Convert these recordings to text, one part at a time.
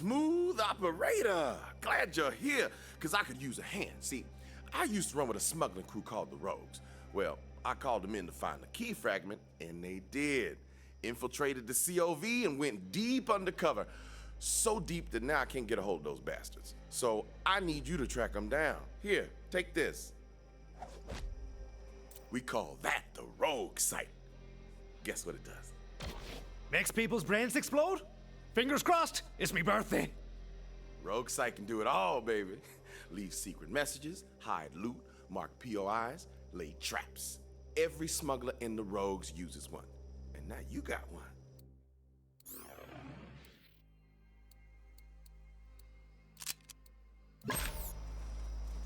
Smooth operator. Glad you're here, because I could use a hand. See, I used to run with a smuggling crew called the Rogues. Well, I called them in to find the key fragment, and they did. Infiltrated the COV and went deep undercover. So deep that now I can't get a hold of those bastards. So I need you to track them down. Here, take this. We call that the Rogue Site. Guess what it does? Makes people's brains explode? Fingers crossed, it's me birthday. Rogue Site can do it all, baby. Leave secret messages, hide loot, mark POIs, lay traps. Every smuggler in the Rogues uses one. And now you got one.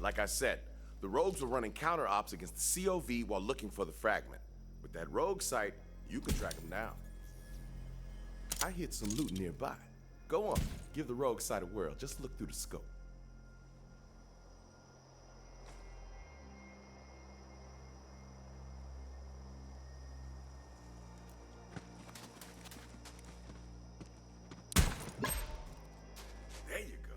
Like I said, the Rogues were running counter-ops against the COV while looking for the fragment. With that Rogue Site, you can track them down. I hid some loot nearby. Go on, give the Rogue Site a whirl. Just look through the scope. There you go.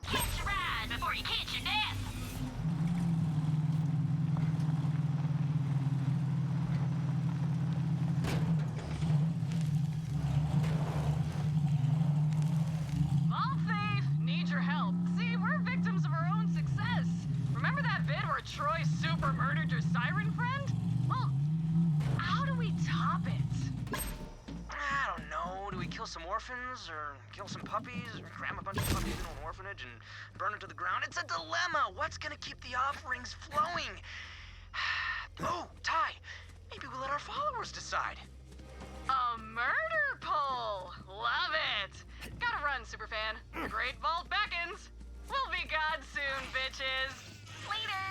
Catch a ride before you catch your death. Vault thief, need your help. See, we're victims of our own success. Remember that bit where Troy super murdered your siren friend? Well, how do we top it? I don't know. Do we kill some orphans or kill some puppies or cram a bunch of puppies into an orphanage and burn it to the ground? It's a dilemma. What's gonna keep the offerings flowing? Oh, Ty, maybe we let our followers decide. A murder poll! Love it! Gotta run, superfan. The Great Vault beckons. We'll be gods soon, bitches. Later!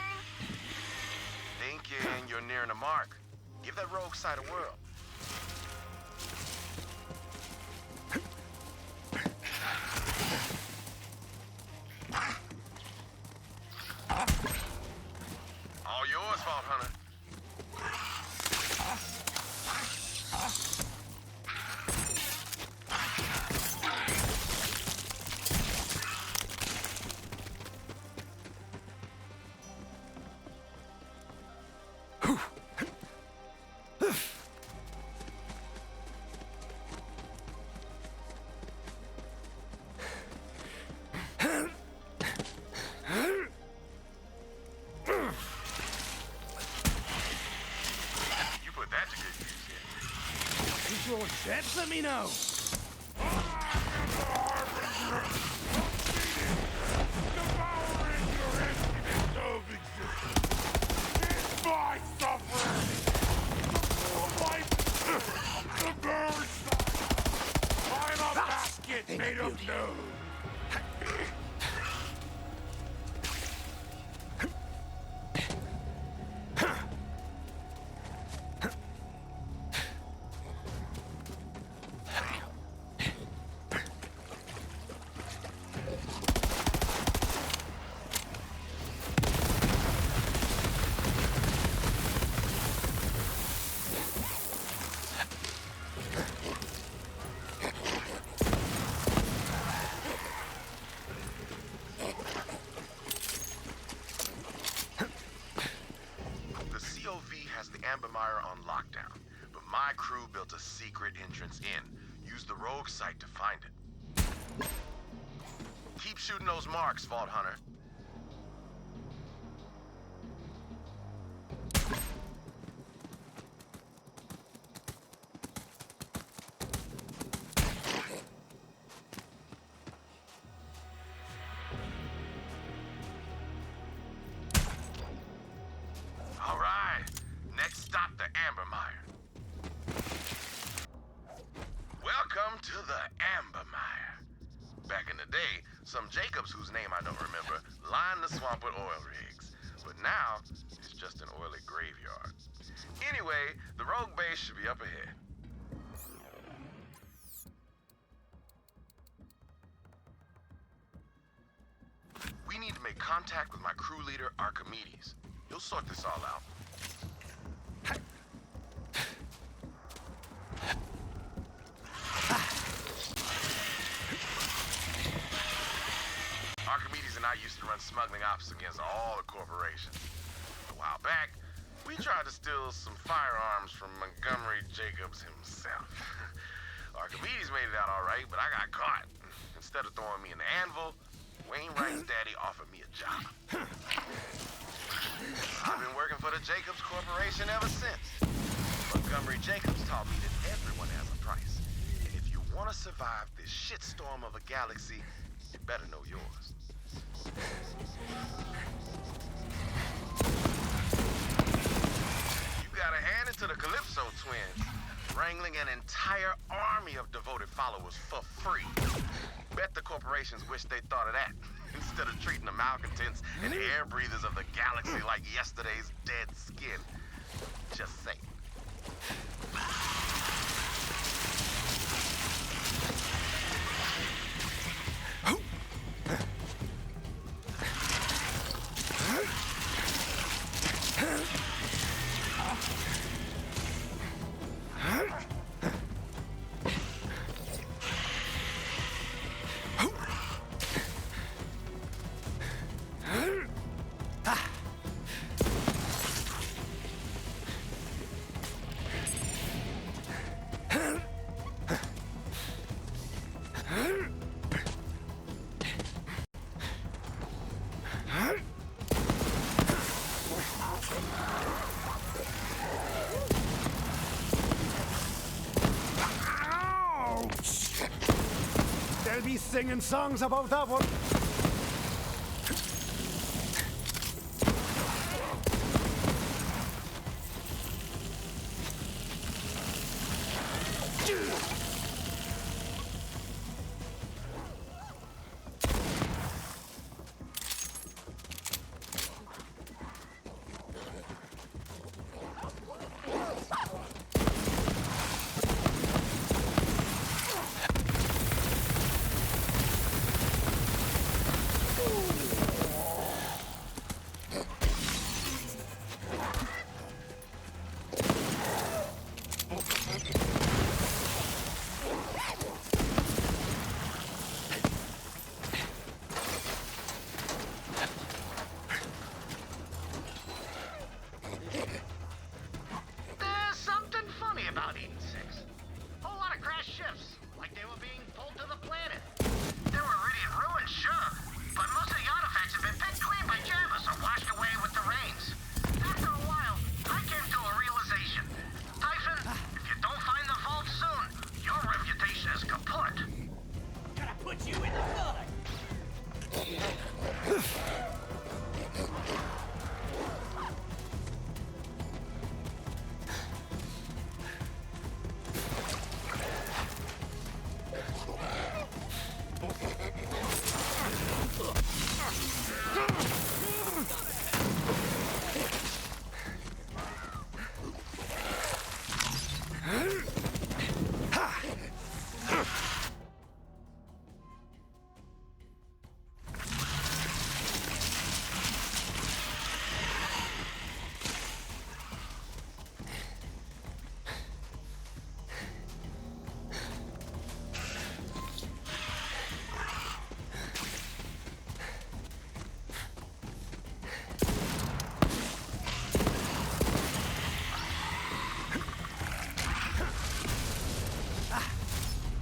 Thinking you're nearing the mark. Give that Rogue Site a whirl. All yours, Vault Hunter. You put that to good use here. If you're dead, let me know. Devouring your emptiness of existence. It's my suffering. The birds. I'm a basket made of nose. The COV has the Amber Mire on lockdown, but my crew built a secret entrance in. Use the Rogue Site to find it. Keep shooting those marks, Vault Hunter. All right, next stop, the Amber Mire. Welcome to the Amber Mire. Back in the day, some Jacobs, whose name I don't remember, lined the swamp with oil rigs. But now, it's just an oily graveyard. Anyway, the rogue base should be up ahead. We need to make contact with my crew leader, Archimedes. He'll sort this all out. Archimedes and I used to run smuggling ops against all the corporations. A while back, we tried to steal some firearms from Montgomery Jacobs himself. Archimedes made it out all right, but I got caught. Instead of throwing me in the anvil, Wainwright's daddy offered me a job. I've been working for the Jacobs Corporation ever since. Montgomery Jacobs taught me that everyone has a price. And if you want to survive this shitstorm of a galaxy, you better know yours. You gotta hand it to the Calypso twins, wrangling an entire army of devoted followers for free. Bet the corporations wish they thought of that, instead of treating the malcontents and air breathers of the galaxy like yesterday's dead skin. Just saying. They'll be singing songs about that one.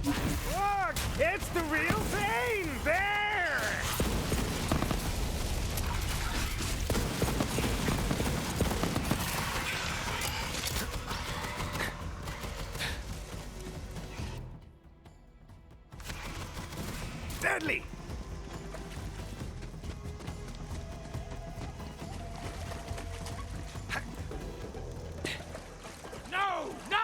Look! It's the real thing! There! Deadly! No! No!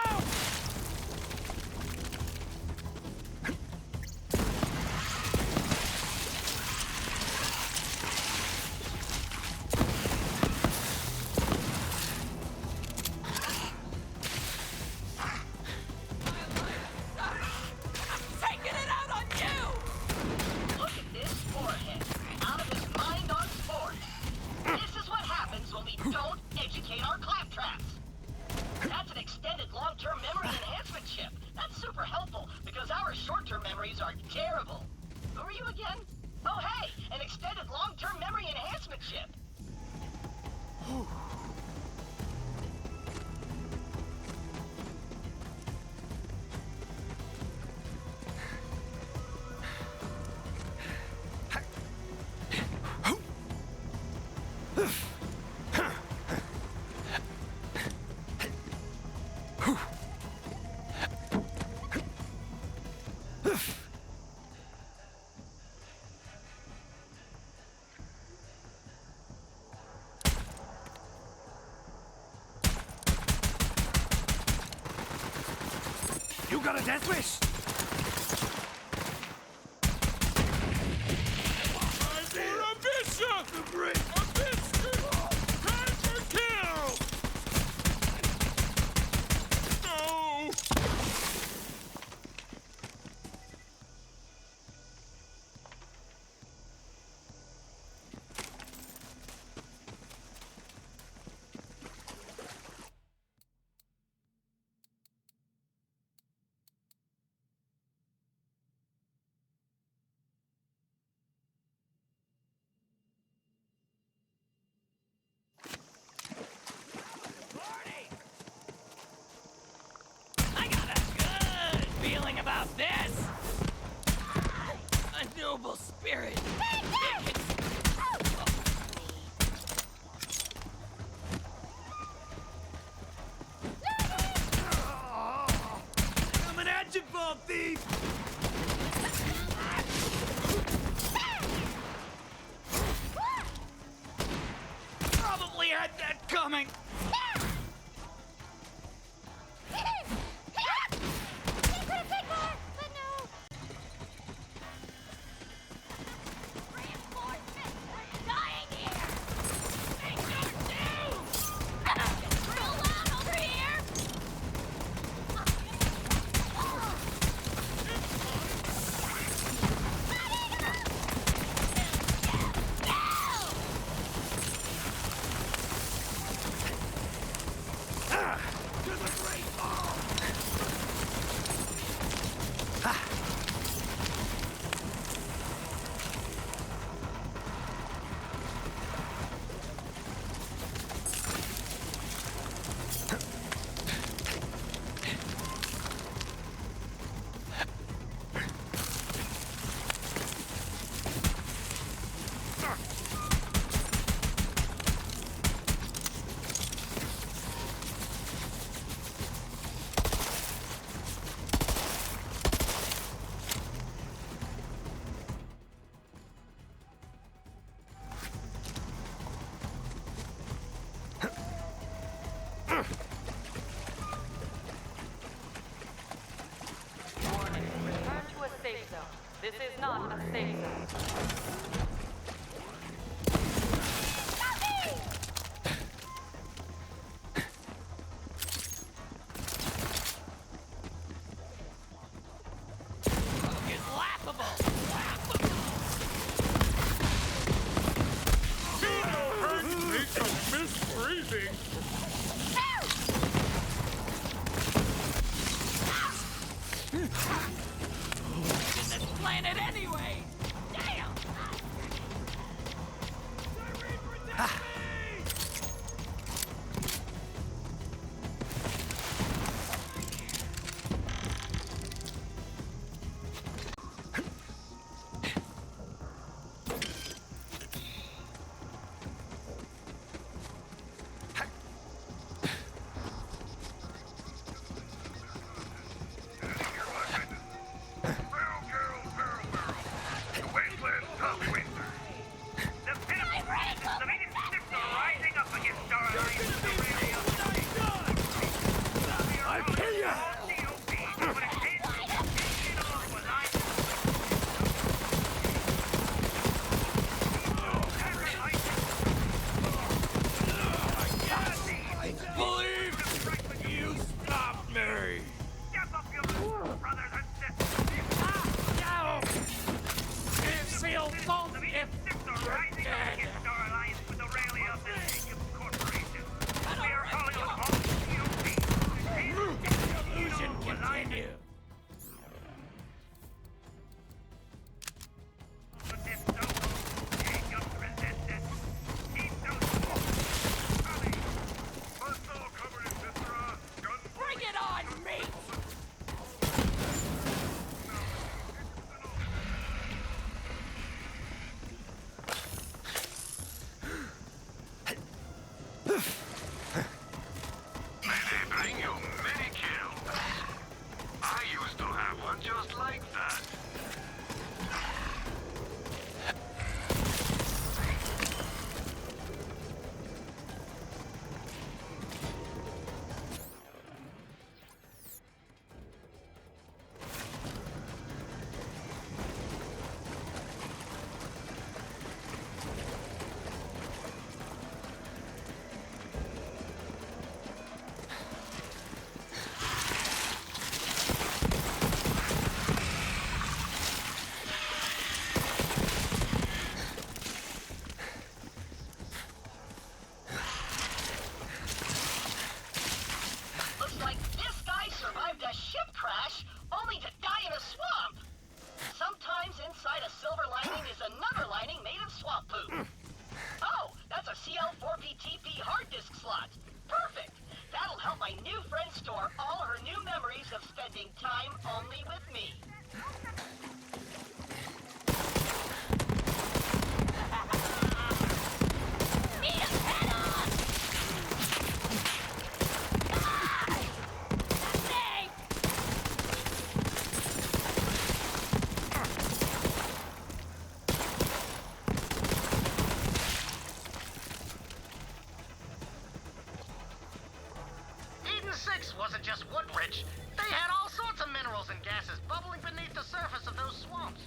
You got a death wish? For a bishop! A bishop! Time for kill! No! I got a good feeling about this! A noble spirit! Coming at you, bald thief! Probably had that coming! Warning. Return to a safe zone. This is not a safe zone. It's laughable! Laughable! Hurt me to miss breathing! In this planet anyway! Damn! spending time only with me. Need him head on! Safe! Eden 6 wasn't just wood rich. They had all sorts of minerals and gases bubbling beneath the surface of those swamps.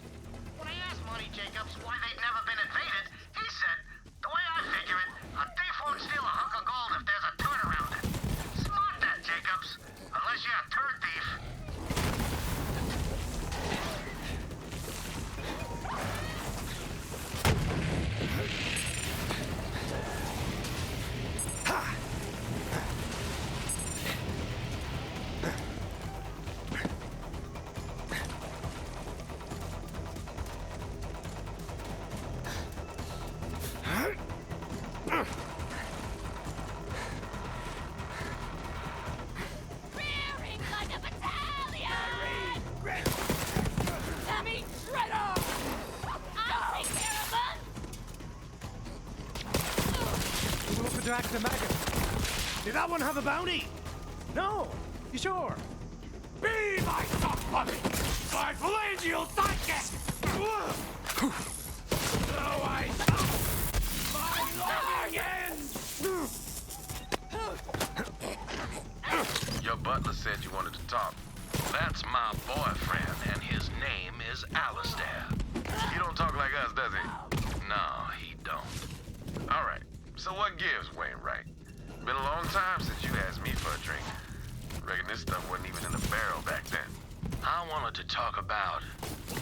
When I asked Monty Jacobs why they'd never been invaded, he said, the way I figure it, a thief won't steal a hunk of gold if there's a turd around it. Smart that, Jacobs. Unless you're a turd thief. Rearing like a battalion! That means shredder! I'll take care of us! We'll look at Drax and Maggot. Did that one have a bounty? No. You sure? Be my soft puppy! My phalangeal sidekick! So I my long end! Your butler said you wanted to talk. That's my boyfriend, and his name is Alistair. He don't talk like us, does he? No, he don't. All right. So what gives, Wainwright? Been a long time since you asked me for a drink. Reckon this stuff wasn't even in the barrel back then. I wanted to talk about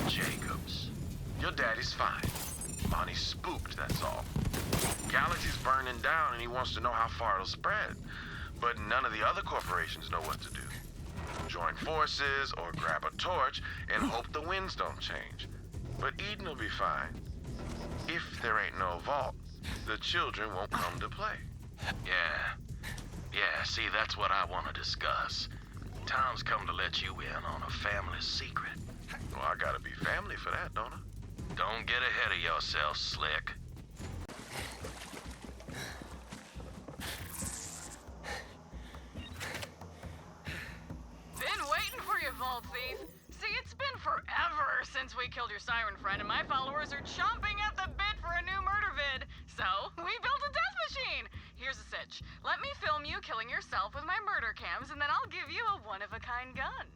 Jacobs. Your daddy's fine. Monty's spooked, that's all. Galaxy's burning down and he wants to know how far it'll spread. But none of the other corporations know what to do. Join forces or grab a torch and hope the winds don't change. But Eden will be fine. If there ain't no vault, the children won't come to play. Yeah, see, that's what I want to discuss. Tom's come to let you in on a family secret. Well, I gotta be family for that, don't I? Don't get ahead of yourself, Slick. Been waiting for you, Vault Thief. See, it's been forever since we killed your siren friend, and my followers are chomping at the bit for a new murder vid. So, we built a death machine. Here's a sitch. Let me film you killing yourself with my murder cams, and then I'll give you a one-of-a-kind gun.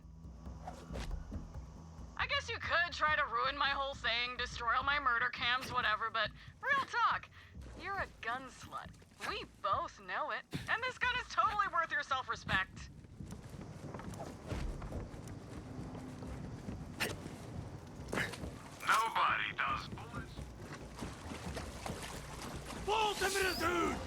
I guess you could try to ruin my whole thing, destroy all my murder cams, whatever, but real talk, you're a gun slut. We both know it, and this gun is totally worth your self-respect. Nobody does bullets. Bolt him in a dude!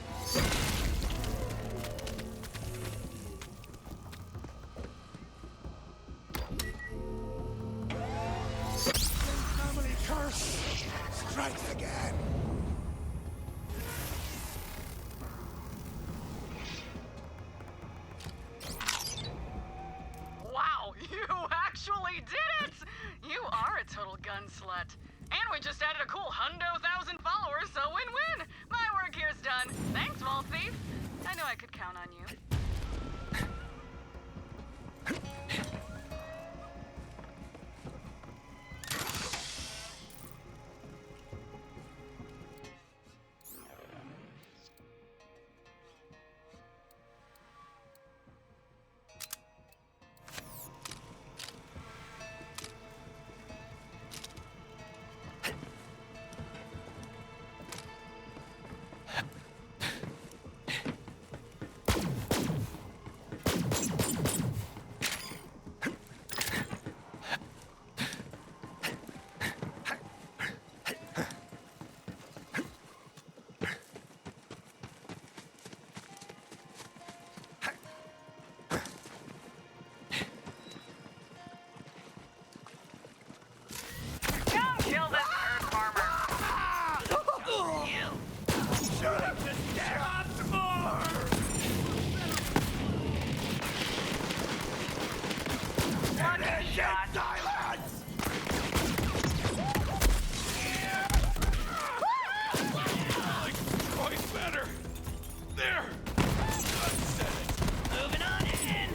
Family curse strikes again. Wow, you actually did it! You are a total gun slut. And we just added a cool 100,000 followers, so win-win! My work here's done. Thanks, Vault Thief. I knew I could count on you. shot. Silence! Quite better. There. That said it. Moving on in.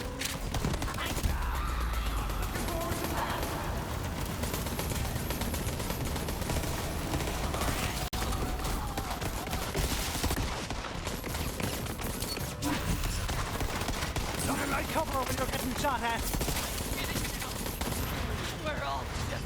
Looking like cover when you're getting shot at. We're all just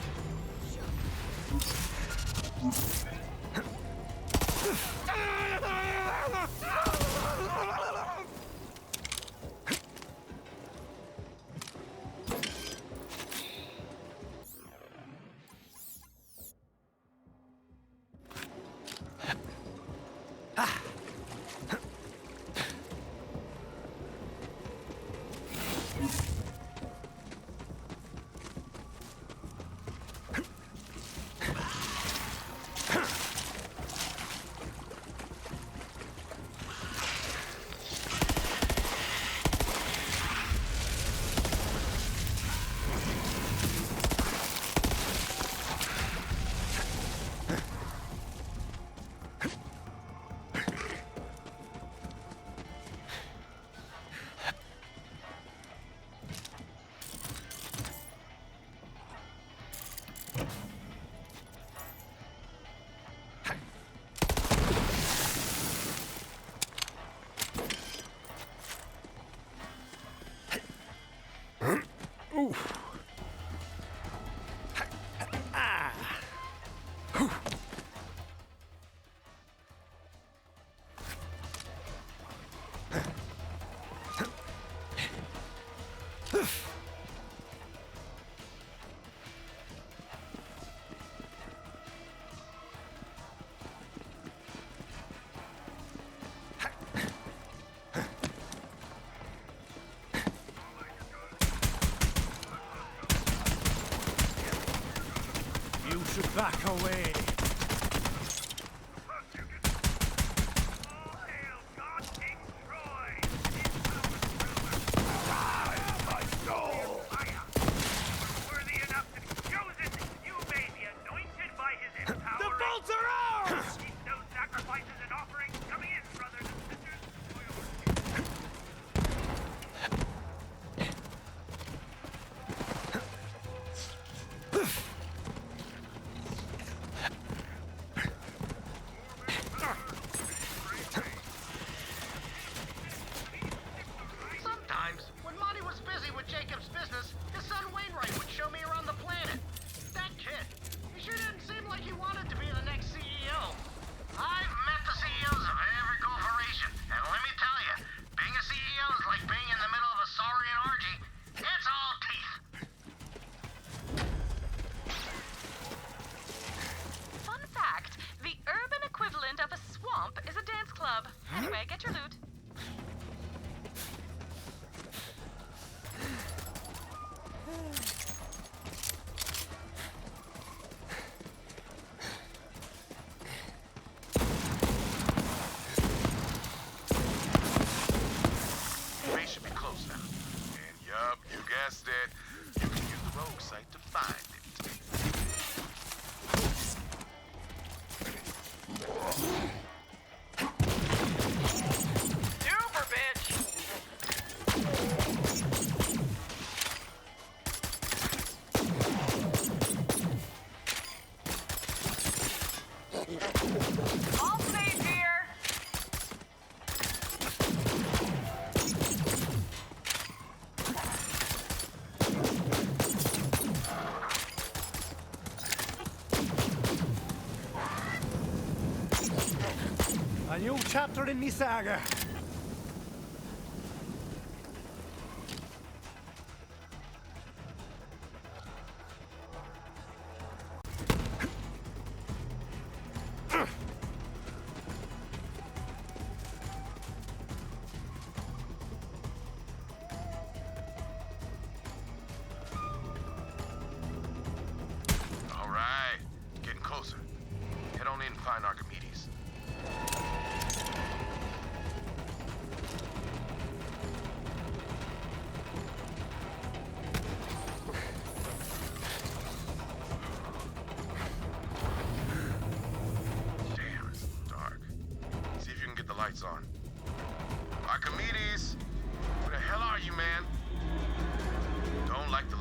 You should back away. My soul! Worthy enough to be chosen, you may be anointed by his empower. The bolts are ours! Keep those sacrifices and offerings coming in, brothers and sisters. Sometimes, when Monty was busy with Jacob's business, his son Wainwright would show me around the planet. That kid, he sure didn't seem like he wanted to be the next CEO. I've met the CEOs of every corporation, and let me tell you, being a CEO is like being in the middle of a saurian orgy. It's all teeth. Fun fact, the urban equivalent of a swamp is a dance club. Anyway, get your loot. Base should be close now. And yup, you guessed it. You can use the rogue site to find it. super bitch. All safe here. A new chapter in me saga. All right, getting closer. Head on in and find Archimedes.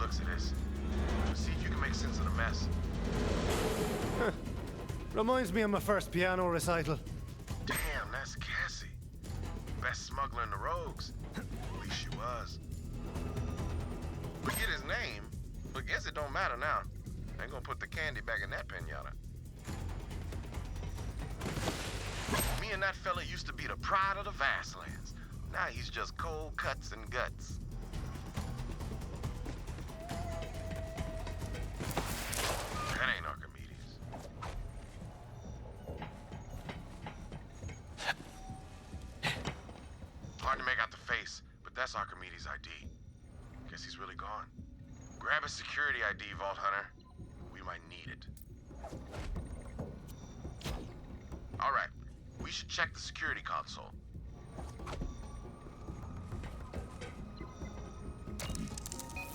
looks of this. See if you can make sense of the mess. Reminds me of my first piano recital. Damn, that's Cassie. Best smuggler in the rogues. At least she was. Forget his name, but guess it don't matter now. Ain't gonna put the candy back in that pinata. Me and that fella used to be the pride of the Vastlands. Now he's just cold cuts and guts. That ain't Archimedes. Hard to make out the face, but that's Archimedes' ID. Guess he's really gone. Grab his security ID, Vault Hunter. We might need it. All right, we should check the security console.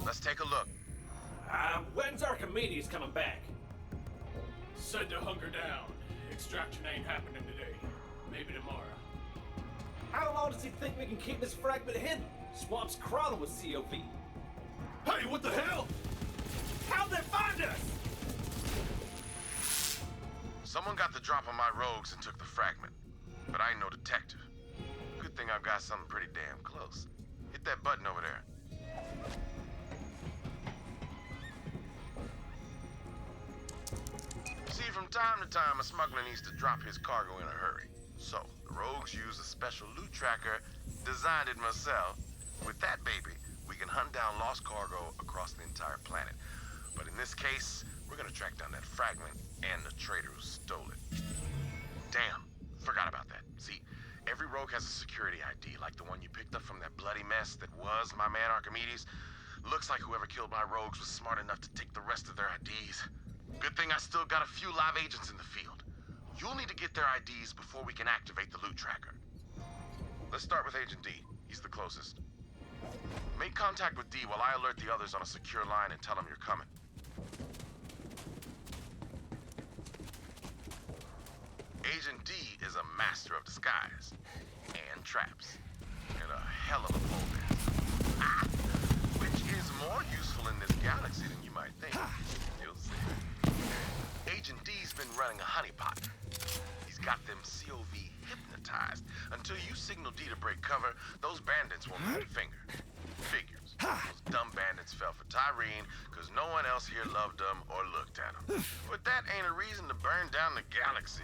Let's take a look. When's Archimedes coming back? Said to hunker down. Extraction ain't happening today. Maybe tomorrow. How long does he think we can keep this fragment hidden? Swamp's crawling with COV. Hey, what the hell? How'd they find us? Someone got the drop on my rogues and took the fragment. But I ain't no detective. Good thing I've got something pretty damn close. Hit that button over there. See, from time to time, a smuggler needs to drop his cargo in a hurry. So, the rogues use a special loot tracker, designed it myself. With that baby, we can hunt down lost cargo across the entire planet. But in this case, we're gonna track down that fragment and the traitor who stole it. Damn, forgot about that. See, every rogue has a security ID, like the one you picked up from that bloody mess that was my man Archimedes. Looks like whoever killed my rogues was smart enough to take the rest of their IDs. Good thing I still got a few live agents in the field. You'll need to get their IDs before we can activate the loot tracker. Let's start with Agent D. He's the closest. Make contact with D while I alert the others on a secure line and tell them you're coming. Agent D is a master of disguise and traps. And a hell of a pole dancer. Which is more useful in this galaxy than you might think. You'll see. Agent D's been running a honeypot. He's got them COV hypnotized. Until you signal D to break cover, those bandits won't move a finger. Figures. Those dumb bandits fell for Tyrene because no one else here loved them or looked at them. But that ain't a reason to burn down the galaxy.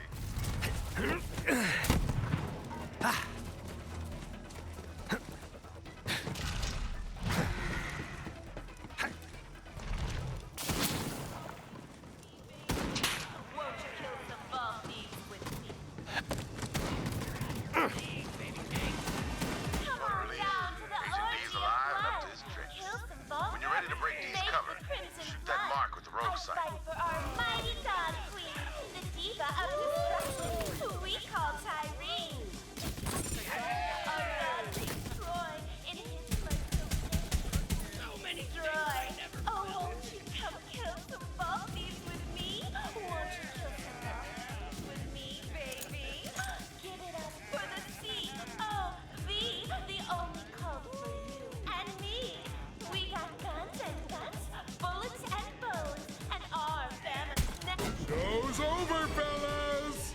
Show's over, fellas!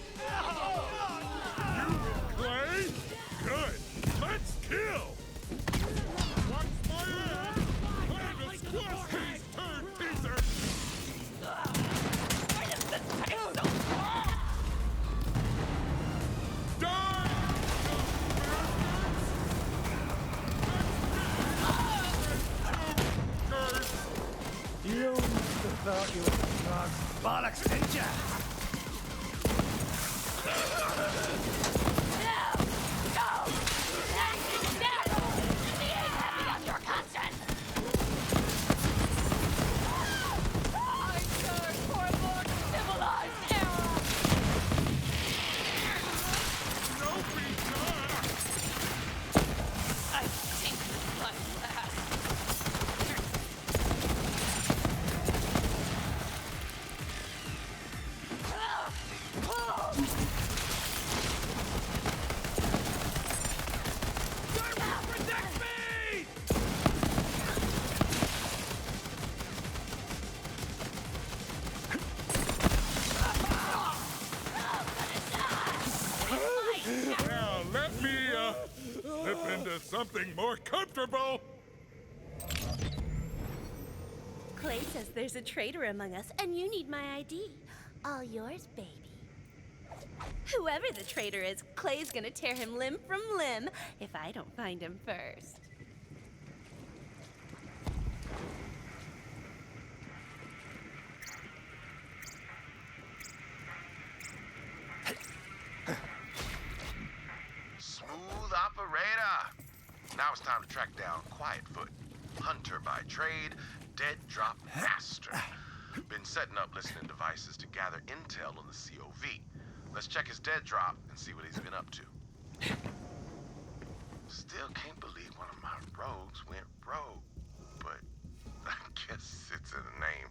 You play? Good. Let's kill! Watch my head! Time to squash these turd teasers! Die! You thought you were drugs. Bollocks, didn't ya? something more comfortable. Clay says there's a traitor among us, and you need my ID. All yours, baby. Whoever the traitor is, Clay's gonna tear him limb from limb if I don't find him first. Smooth operator. Now it's time to track down Quietfoot, hunter by trade, dead drop master. Been setting up listening devices to gather intel on the COV. Let's check his dead drop and see what he's been up to. Still can't believe one of my rogues went rogue, but I guess it's in the name.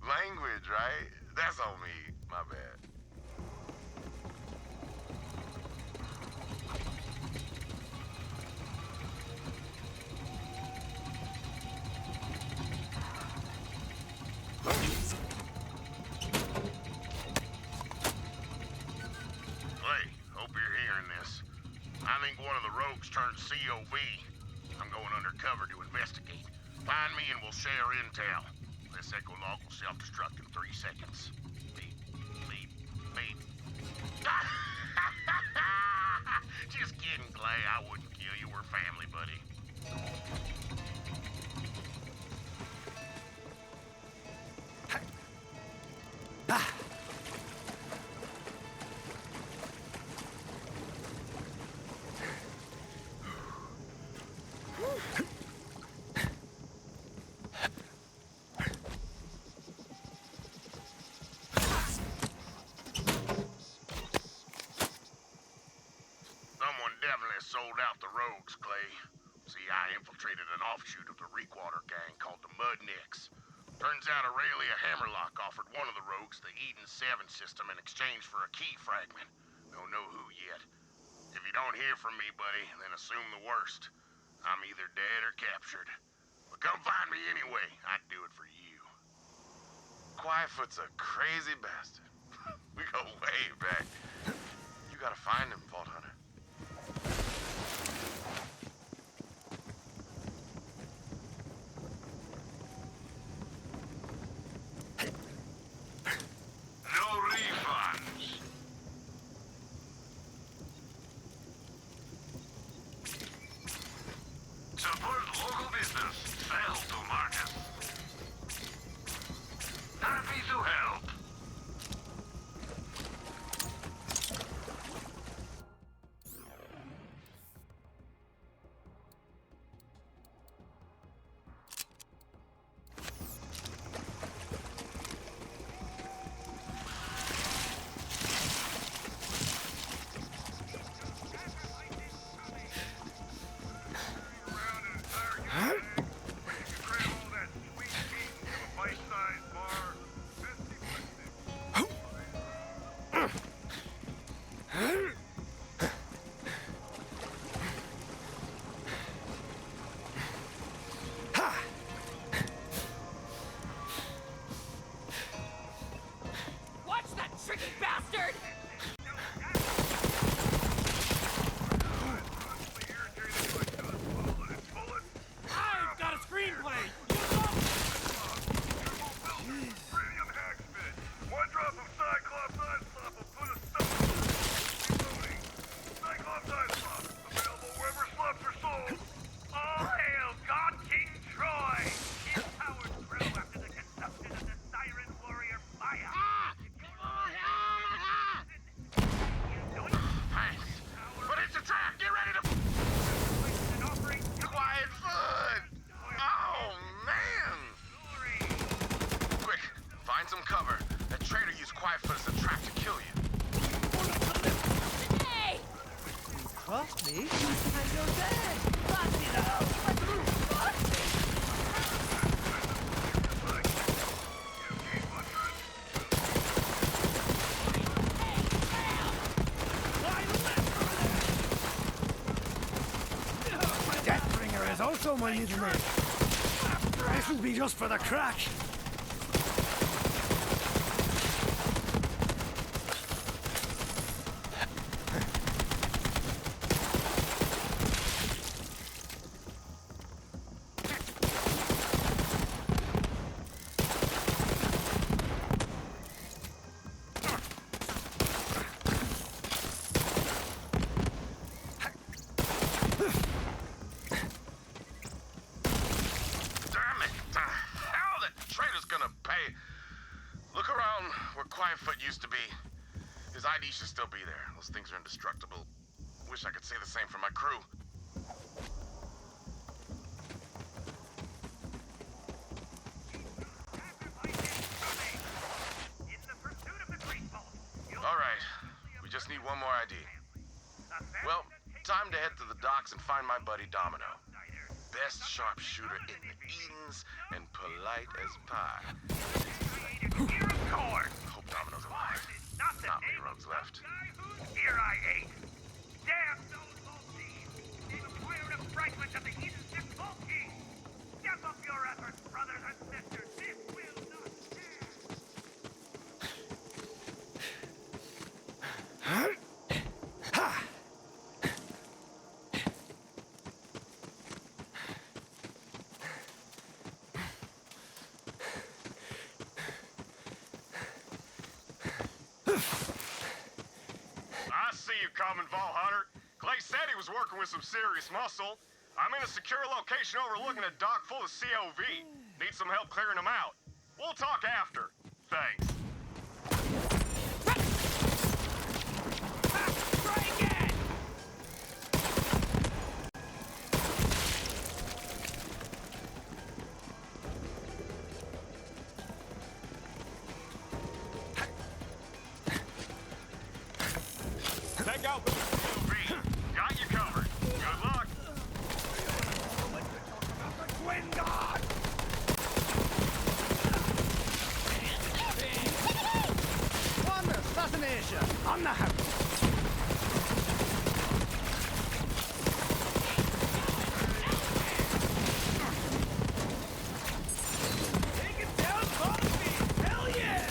Language, right? That's on me. My bad. I think one of the rogues turned COV. I'm going undercover to investigate. Find me and we'll share intel. This echo log will self-destruct in 3 seconds. Beep, beep, beep. Just kidding, Clay. I wouldn't kill you. We're family, buddy. Sold out the rogues, Clay. See, I infiltrated an offshoot of the Reekwater gang called the Mudnicks. Turns out Aurelia Hammerlock offered one of the rogues the Eden 7 system in exchange for a key fragment. Don't know who yet. If you don't hear from me, buddy, then assume the worst. I'm either dead or captured. But come find me anyway. I'd do it for you. Quietfoot's a crazy bastard. We go way back. You gotta find him, Vault Hunter. Also my little mate. This'll be just for the crack. down where Quietfoot used to be. His ID should still be there. Those things are indestructible. Wish I could say the same for my crew. All right, we just need one more ID. Well, time to head to the docks and find my buddy Domino. Best sharpshooter in the Edens and polite as pie. Hope Domino's alive. Not many rogues left. Here I ate. Damn those Maltese! They've acquired a fragment of the Eden ship Maltese! Step up your efforts, brothers and sisters! This will not I see you coming, Vault Hunter. Clay said he was working with some serious muscle. I'm in a secure location overlooking a dock full of COV. Need some help clearing them out. We'll talk after. Thanks. Try again! Take out the COV. Got you covered. Good luck. Twin God! One assassination on the house! Take it down, Bobby! Hell yeah!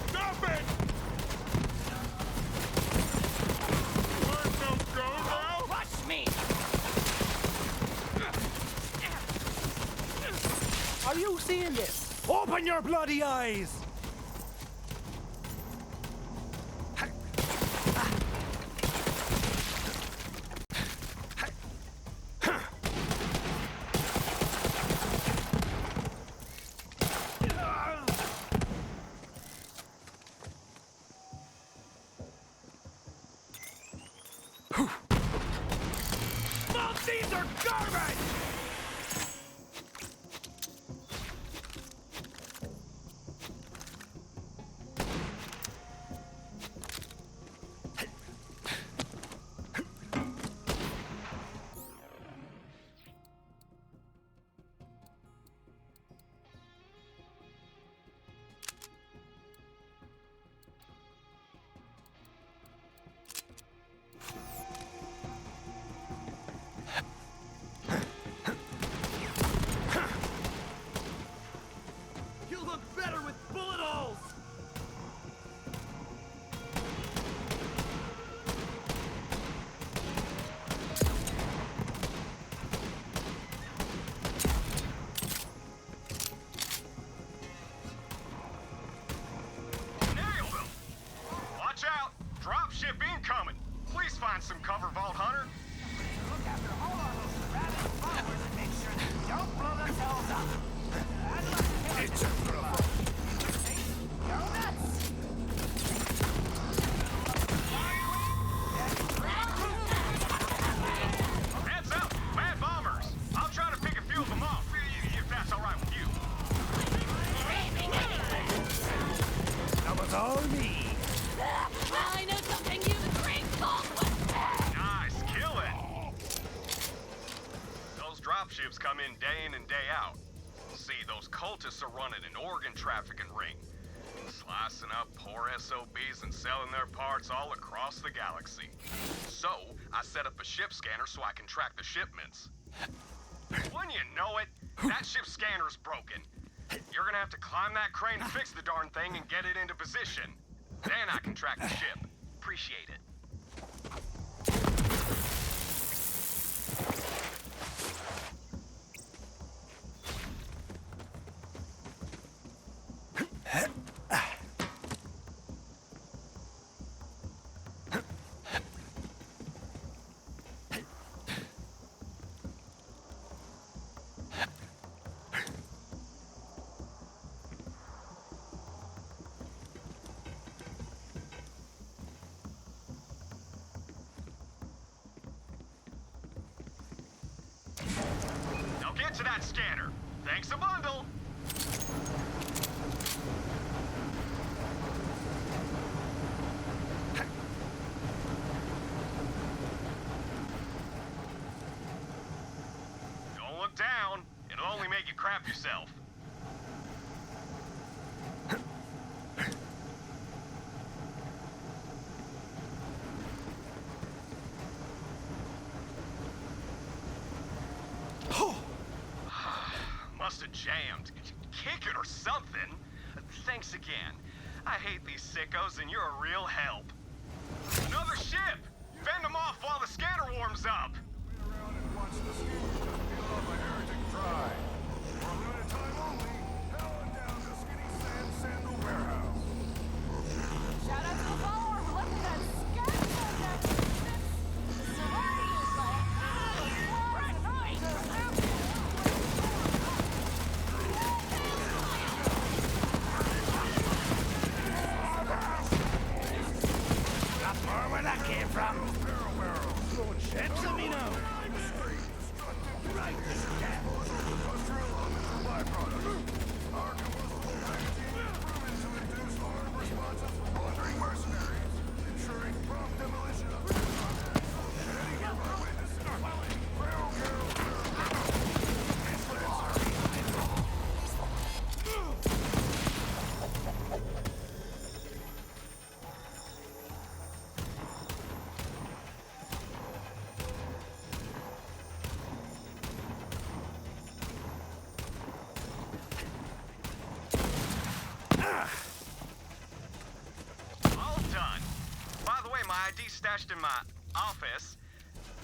Stop it! Let them go now! Watch me! Are you seeing this? Open your bloody eyes! These are garbage! You look better with bullet holes! Nailed him. Watch out. Dropship incoming. Please find some cover, Vault Hunter. look after all our little rabbit followers and make sure they don't blow themselves up. It's a problem. Go nuts! Heads up. Bad bombers. I'll try to pick a few of them off, if that's all right with you. That was all me! I know something you great called Nice. Kill it. Those dropships come in and day out. See, those cultists are running an organ trafficking ring. Slicing up poor SOBs and selling their parts all across the galaxy. So, I set up a ship scanner so I can track the shipments. When you know it, that ship scanner's broken. You're gonna have to climb that crane and fix the darn thing and get it into position. Then I can track the ship. Appreciate it. get to that scanner. Thanks a bundle. Don't look down. It'll only make you crap yourself. Must have jammed. Kick it or something. Thanks again. I hate these sickos and you're a real help. Another ship! Fend them off while the scanner warms up! Wait around and watch the skinners peel off a heretic dry. For a limited time only, head on down to Skinny Sand Sandal Warehouse. Shout out to the follower who left me that scavenger on that Severity is like, Got more where that came from. Throwing ships at me now. Right. Our combustible magazine is proven to induce alarm responses from wandering mercenaries, ensuring prompt demolition of their content. Any hereby witnesses dwelling, feral girls, All done. By the way, my ID's stashed in my office.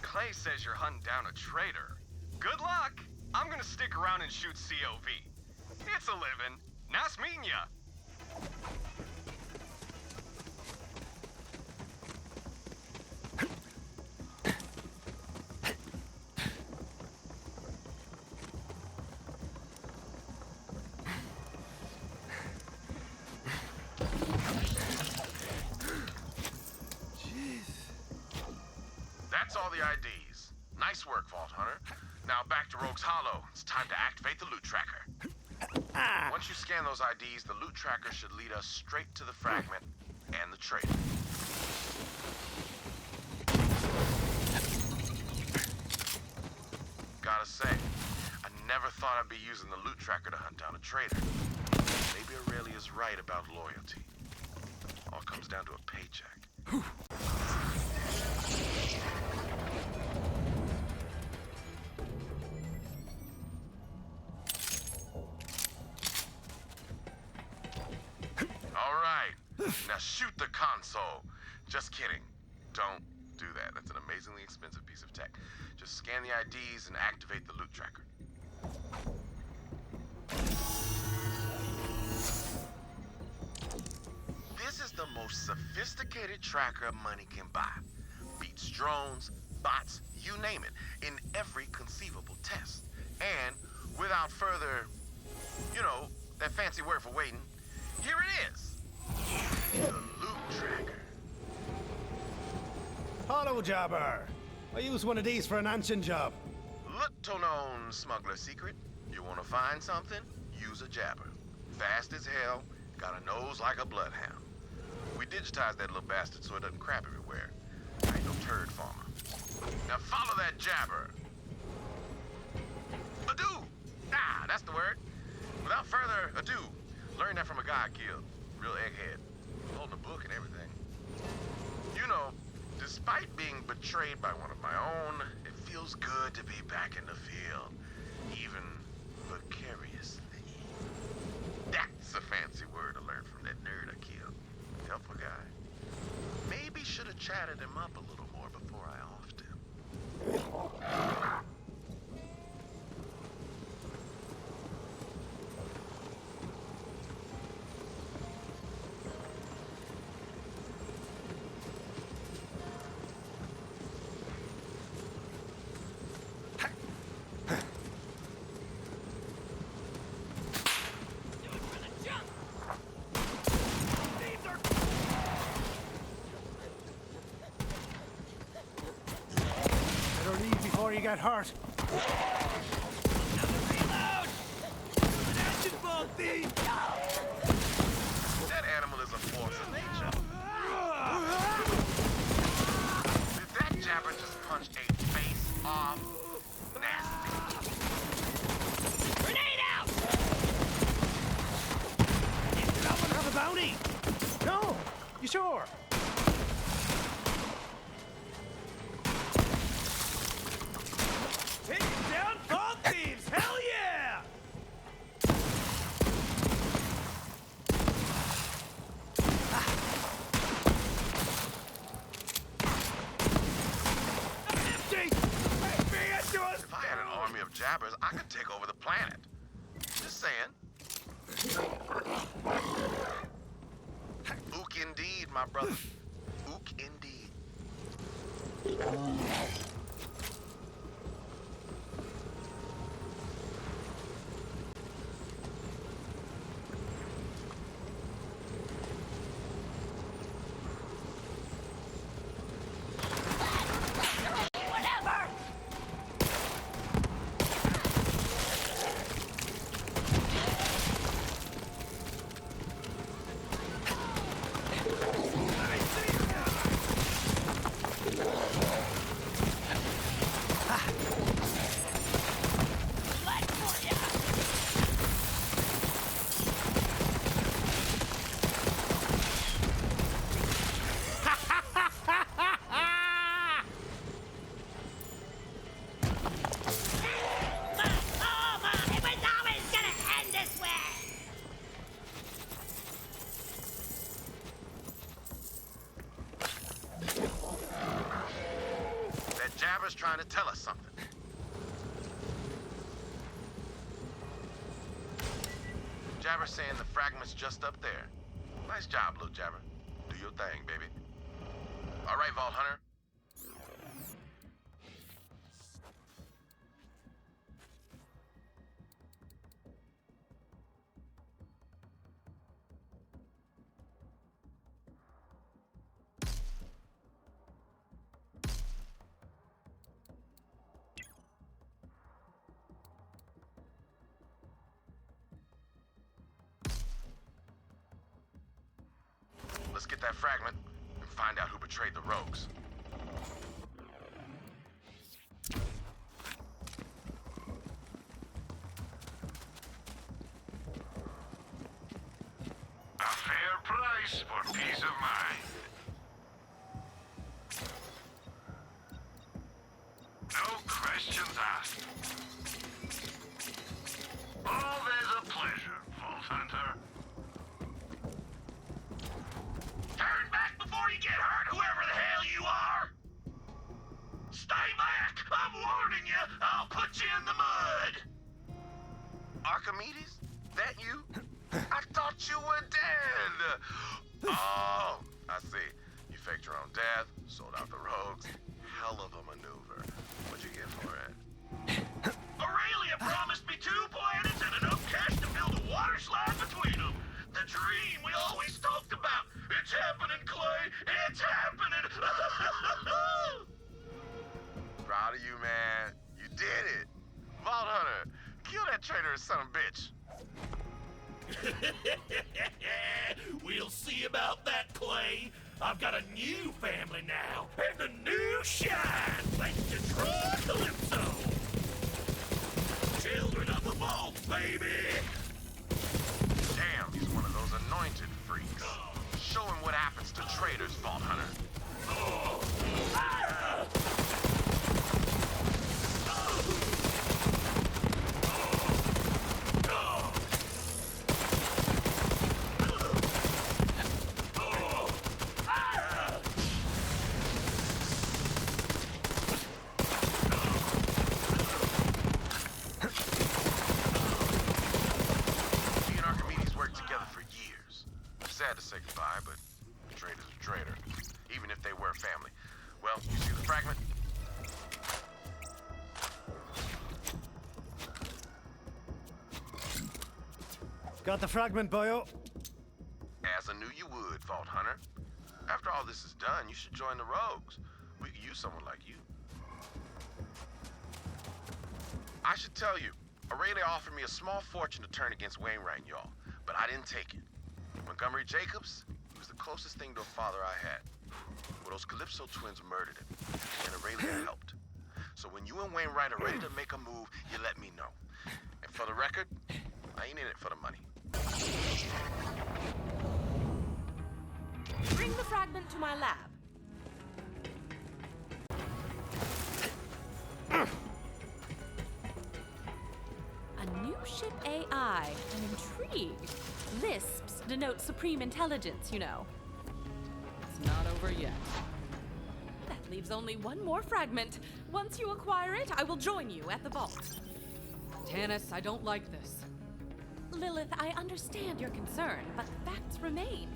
Clay says you're hunting down a traitor. Good luck. I'm gonna stick around and shoot COV. It's a living. Nice meeting ya. That's all the IDs. Nice work, Vault Hunter. Now back to Rogue's Hollow. It's time to activate the loot tracker. Once you scan those IDs, the loot tracker should lead us straight to the fragment and the traitor. Gotta say, I never thought I'd be using the loot tracker to hunt down a traitor. Maybe Aurelia's right about loyalty. All comes down to a paycheck. All right, now shoot the console. Just kidding. Don't do that. That's an amazingly expensive piece of tech. Just scan the IDs and activate the loot tracker. This is the most sophisticated tracker money can buy. Beats drones, bots, you name it, in every conceivable test. And without further, that fancy word for waiting, here it is. The loot tracker. Hollow jobber. I use one of these for an ancient job. Little known smuggler secret. You wanna find something? Use a jabber. Fast as hell, got a nose like a bloodhound. We digitized that little bastard so it doesn't crap everywhere. I ain't no turd farmer. Now follow that jabber. Ado! Ah, that's the word. Without further ado, learn that from a guy I killed. Real egghead. Holding a book and everything. Despite being betrayed by one of my own, it feels good to be back in the field. Even vicariously. That's a fancy word I learned from that nerd I killed. Helpful guy. Maybe should have chatted him up a little more before I offed him. Better leave before you get hurt. thief! That animal is a force of nature. Did that jabber just punch a face off? Nasty. Grenade out! Did that one have a bounty? No! You sure? Take down all thieves! Hell yeah! Empty! Be it to us! If I had an army of jabbers, I could take over the planet. Just saying. Ook indeed, my brother. Ook indeed. Whatever! Blood for ya! Oh, Mom, it was always gonna end this way! That jabber's trying to tell us something. Jabber's saying the fragment's just up there. Nice job, little jabber. Do your thing, baby. All right, Vault Hunter. Let's get that fragment and find out who betrayed the rogues. A fair price for peace of mind. No questions asked. Always a pleasure, Vault Hunter. Turn back before you get hurt, whoever the hell you are! Stay back! I'm warning you! I'll put you in the mud! Archimedes? That you? I thought you were dead! Oh, I see. You faked your own death, sold out the rogues. Hell of a maneuver. What'd you get for it? Aurelia promised me 2 planets and enough cash to build a water slide between them. The dream we always talked about. It's happening, Clay. It's happening. Proud of you, man. You did it. Vault Hunter, kill that traitorous son of a bitch. We'll see about that, Clay. I've got a new family now, and a new shine, thanks to Troy Calypso. Children of the vault, baby! Damn, he's one of those anointed freaks. Show him what happens to traitors, Vault Hunter. Me and Archimedes worked together for years. Sad to say goodbye, but a traitor's a traitor, even if they were family. Well, you see the fragment? Got the fragment, boyo. As I knew you would, Vault Hunter. After all this is done, you should join the rogues. We could use someone like you. I should tell you, Aurelia offered me a small fortune to turn against Wainwright and y'all, but I didn't take it. Montgomery Jacobs, he was the closest thing to a father I had. Well, those Calypso twins murdered him, and Aurelia helped. So when you and Wainwright are ready to make a move, you let me know. And for the record, I ain't in it for the money. Bring the fragment to my lab. A new ship AI. I'm intrigued. Lisps denote supreme intelligence, you know. It's not over yet. That leaves only one more fragment. Once you acquire it, I will join you at the vault. Tanis, I don't like this. Lilith, I understand your concern, but the facts remain.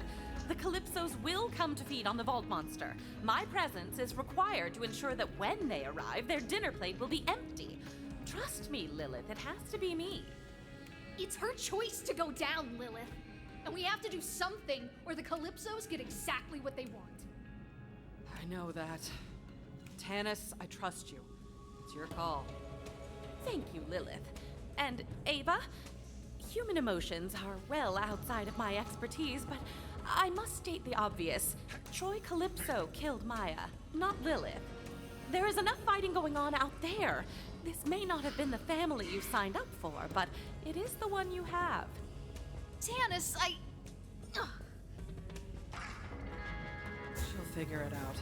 The Calypsos will come to feed on the vault monster. My presence is required to ensure that when they arrive, their dinner plate will be empty. Trust me, Lilith, it has to be me. It's her choice to go down, Lilith. And we have to do something, or the Calypsos get exactly what they want. I know that. Tanis, I trust you. It's your call. Thank you, Lilith. And Ava, human emotions are well outside of my expertise, but I must state the obvious. Troy Calypso killed Maya, not Lilith. There is enough fighting going on out there. This may not have been the family you signed up for, but it is the one you have. Tanis, She'll figure it out.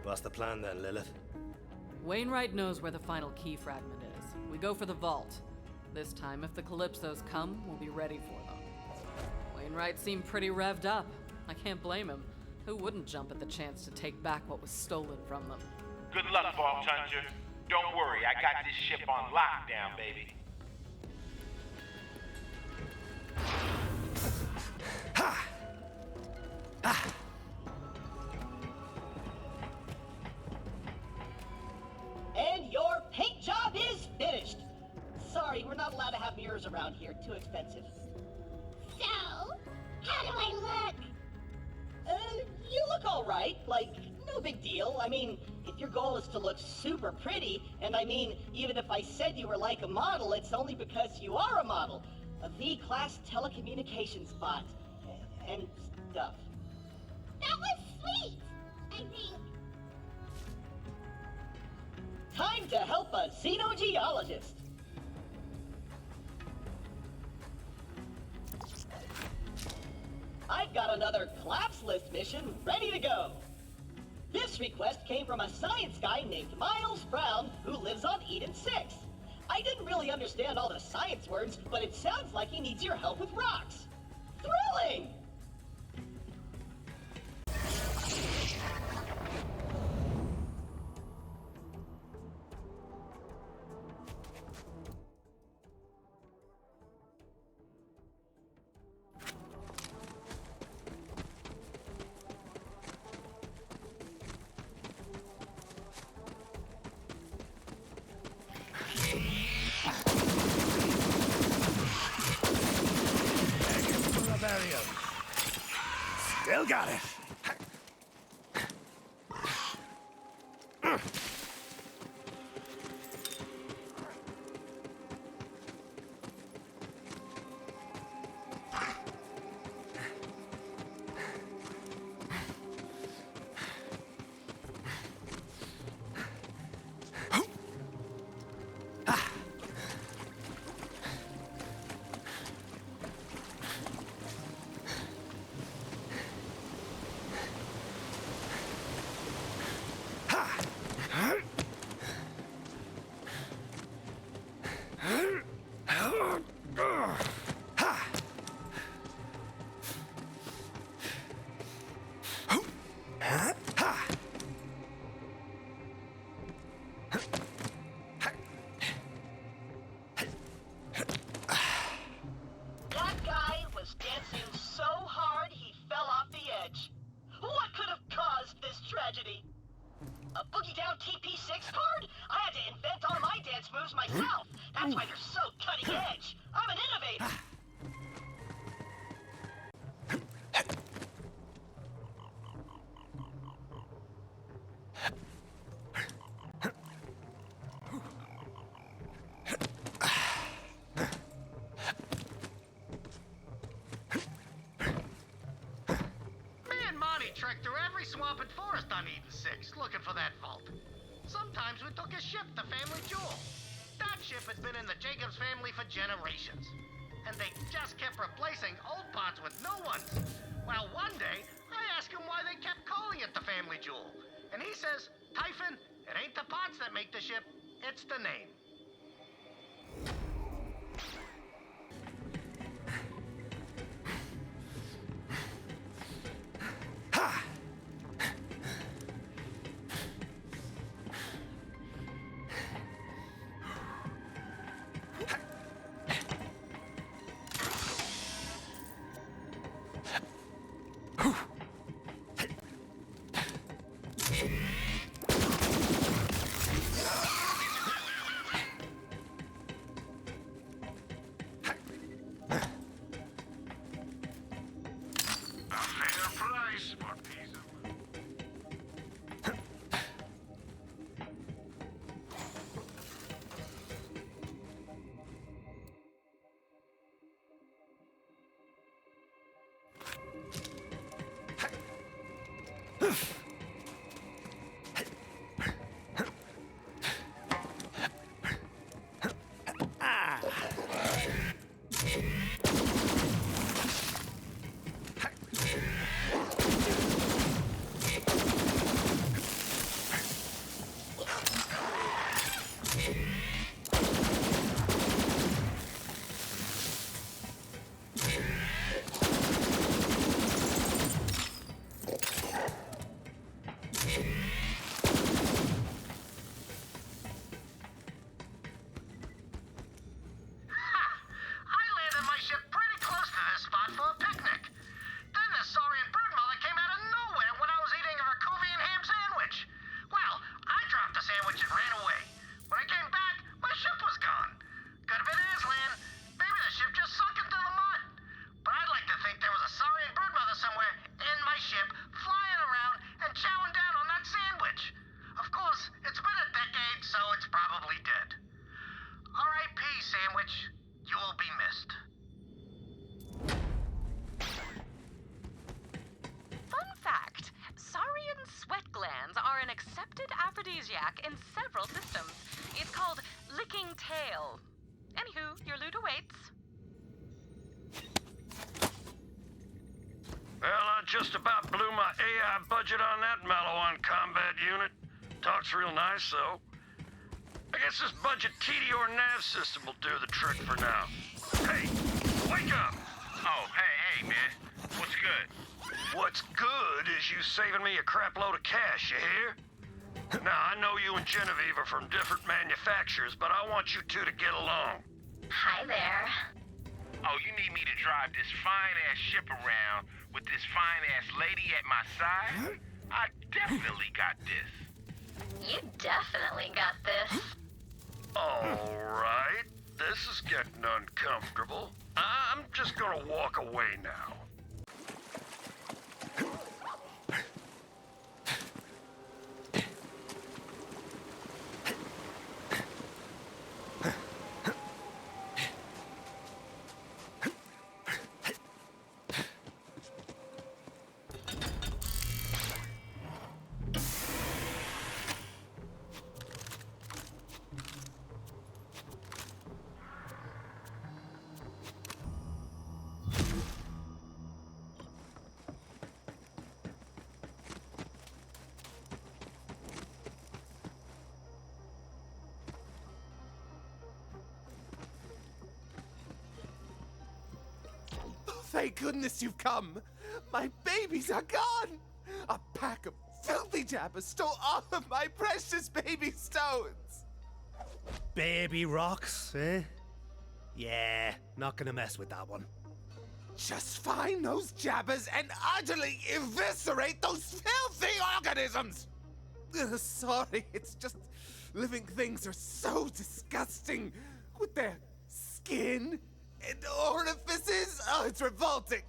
What's the plan then, Lilith? Wainwright knows where the final key fragment is. We go for the vault. This time, if the Calypsos come, we'll be ready for them. Wainwright seemed pretty revved up. I can't blame him. Who wouldn't jump at the chance to take back what was stolen from them? Good luck, Vault Hunter. Don't worry, I got this ship on lockdown, baby. Ha! Ah! And your paint job is finished. Sorry, we're not allowed to have mirrors around here. Too expensive. So, how do I look? You look all right. Like, no big deal. I mean, if your goal is to look super pretty, and I mean, even if I said you were like a model, it's only because you are a model. A V-class telecommunications bot. And stuff. That was sweet, I think. Time to help a xenogeologist. I've got another collapse list mission ready to go. This request came from a science guy named Miles Brown who lives on Eden 6. I didn't really understand all the science words, but it sounds like he needs your help with rocks. Thrilling! Still got it. That guy was dancing so hard he fell off the edge. What could have caused this tragedy? A Boogie Down TP6 card? I had to invent all my dance moves myself. That's why they're so cutting edge. I'm an innovator. swamping forest on Eden 6, looking for that vault. Sometimes we took a ship, the family jewel. That ship has been in the Jacobs family for generations. And they just kept replacing old parts with new ones. Well, one day, I asked him why they kept calling it the family jewel. And he says, Typhon, it ain't the parts that make the ship, it's the name. In several systems. It's called licking tail. Anywho, your loot awaits. Well, I just about blew my AI budget on that Maliwan combat unit. Talks real nice, though. I guess this budget TD or nav system will do the trick for now. Hey, wake up! Oh, hey, man. What's good? What's good is you saving me a crap load of cash, you hear? Now, I know you and Genevieve are from different manufacturers, but I want you two to get along. Hi there. Oh, you need me to drive this fine-ass ship around with this fine-ass lady at my side? I definitely got this. You definitely got this. All right. This is getting uncomfortable. I'm just gonna walk away now. Thank goodness you've come. My babies are gone. A pack of filthy jabbers stole all of my precious baby stones. Baby rocks, eh? Yeah, not gonna mess with that one. Just find those jabbers and utterly eviscerate those filthy organisms! Sorry, it's just living things are so disgusting with their skin and orifices. Oh, it's revolting.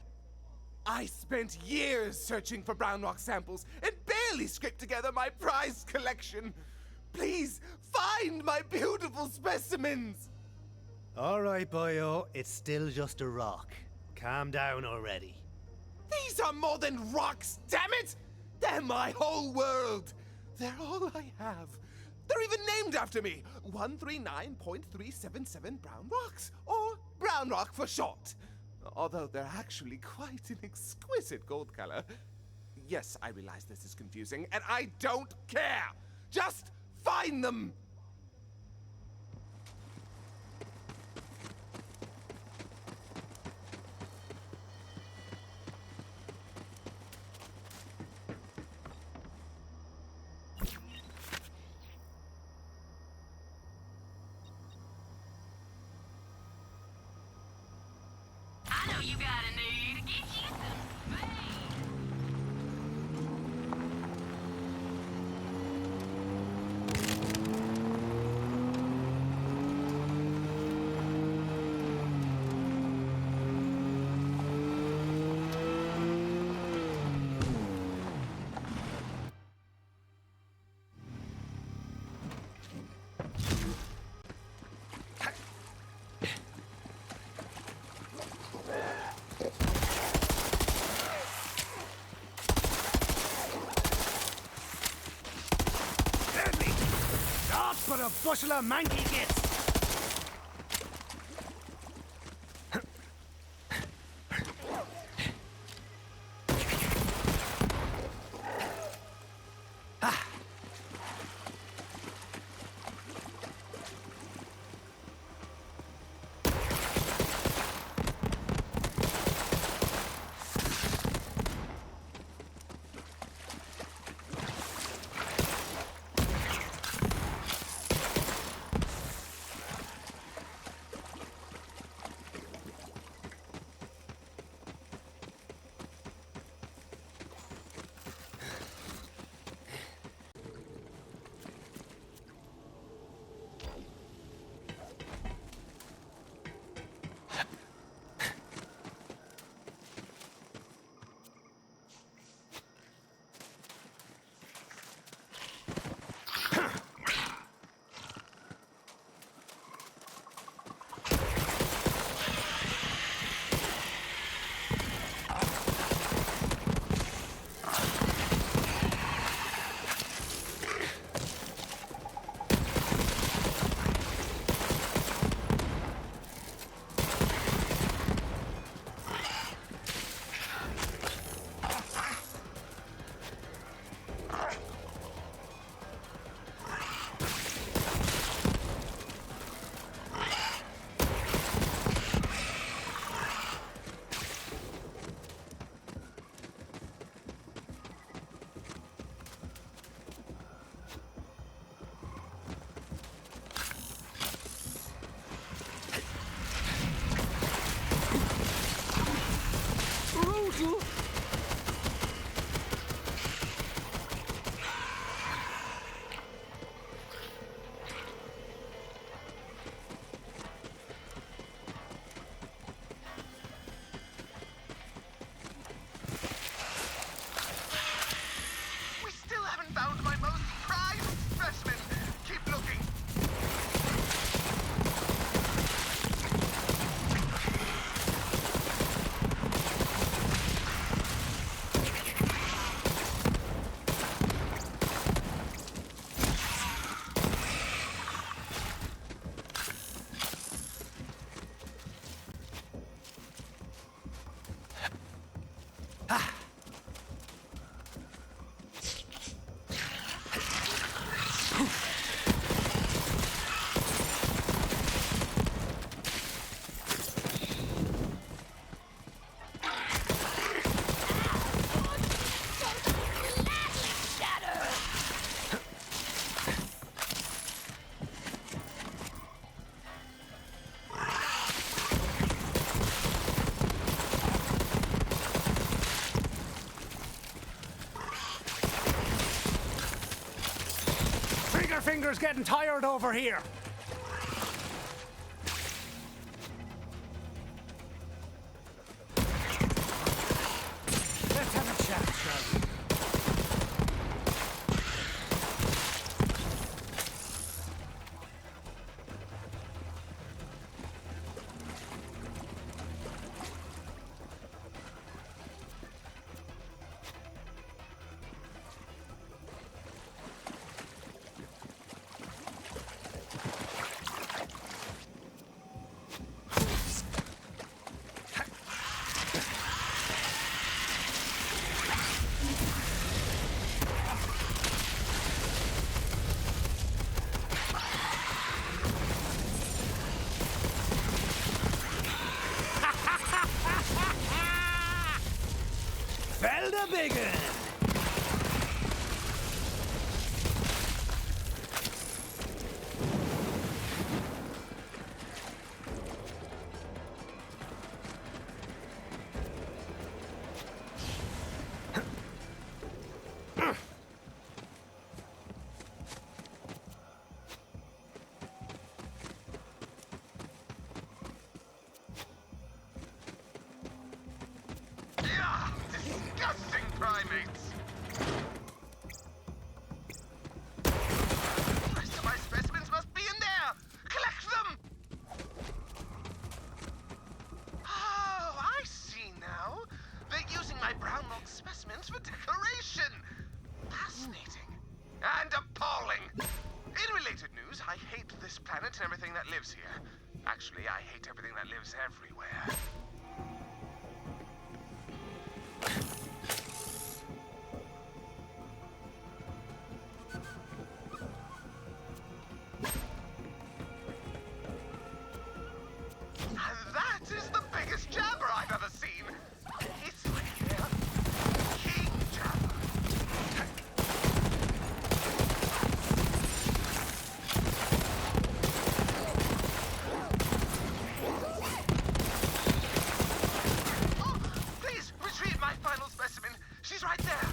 I spent years searching for brown rock samples and barely scraped together my prized collection. Please, find my beautiful specimens! All right, boyo, it's still just a rock. Calm down already. These are more than rocks, damn it! They're my whole world. They're all I have. They're even named after me. 139.377 Brown Rocks, or Brown Rock for short. Although they're actually quite an exquisite gold color. Yes, I realize this is confusing, and I don't care. Just find them. I know you got a need. Get you some space. Deadly! Not but a bushel of manky gits! We still haven't found my most prized specimen. Keep looking. Finger's getting tired over here. Let's have a chat, shall we? the big one! Yeah, disgusting primates! The rest of my specimens must be in there! Collect them! Oh, I see now. They're using my brown rock specimens for decoration. Fascinating. And appalling. In related news, I hate this planet and everything that lives here. Actually, I hate everything that lives everywhere. And that is the biggest jabber I've ever seen. It's like a king jabber. Oh, please retrieve my final specimen. She's right there.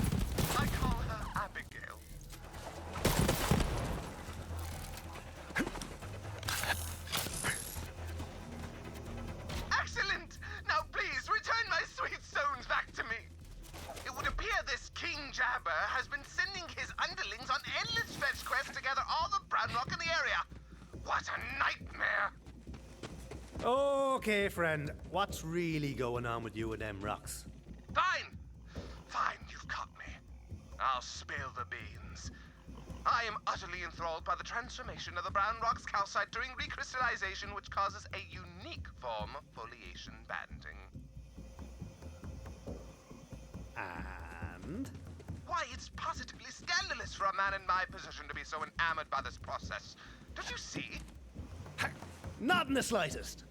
I call her Abigail. Excellent! Now please return my sweet stones back to me. It would appear this King Jabber has been sending his underlings on endless fetch quests to gather all the brown rock in the area. What a nightmare! Okay, friend. What's really going on with you and them rocks? Fine! Fine, you've caught me. I'll spill the beans. I am utterly enthralled by the transformation of the brown rock's calcite during recrystallization, which causes a unique form of foliation banding. And? Why, it's positively scandalous for a man in my position to be so enamored by this process. Don't you see? Not in the slightest.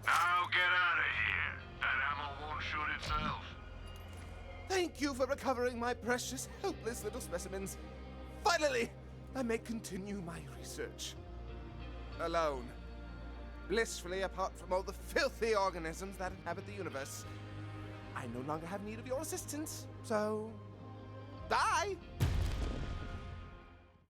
Now get out of here. That ammo won't shoot itself. Thank you for recovering my precious, helpless little specimens. Finally, I may continue my research. Alone. Blissfully apart from all the filthy organisms that inhabit the universe. I no longer have need of your assistance, so... bye!